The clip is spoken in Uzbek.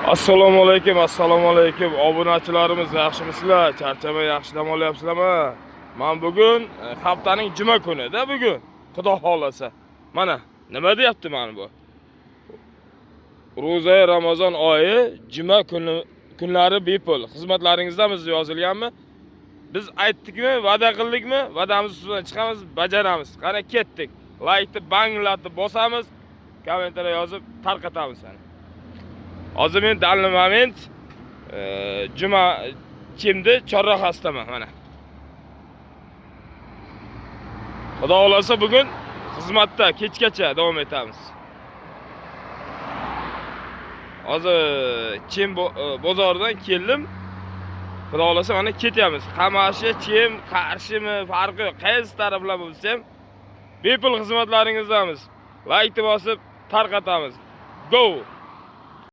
Assalomu alaykum obunachilarimiz, yaxshimisizlar? Charchamay yaxshi dam olyapsizlarmi? Men bugun haftaning juma kunida bugun, Xudo xolasa. Mana nima deyapti mana bu? Ro'za Ramazon oyi juma kunlari bepul. Xizmatlaringizda yozilganmi? Biz aytdikmi, va'da qildikmi? Va'damiz ustidan chiqamiz, bajaramiz. Qani ketdik. Like'ni banglatib bosamiz, kommentlar yozib tarqatamiz seni. Hozir men dalil moment juma kimdi chorrahasdaman mana. Xudo xolasa bugun xizmatda kechgacha davom etamiz. Hozir Chim bozordan keldim. Xudo xolasa mana ketyapmiz. Qamashi, Chim, Qarshimi farqi yo'q. Qaysi taraflar bo'lsa ham bepul xizmatlaringizdamiz. Like bosib tarqatamiz. Go!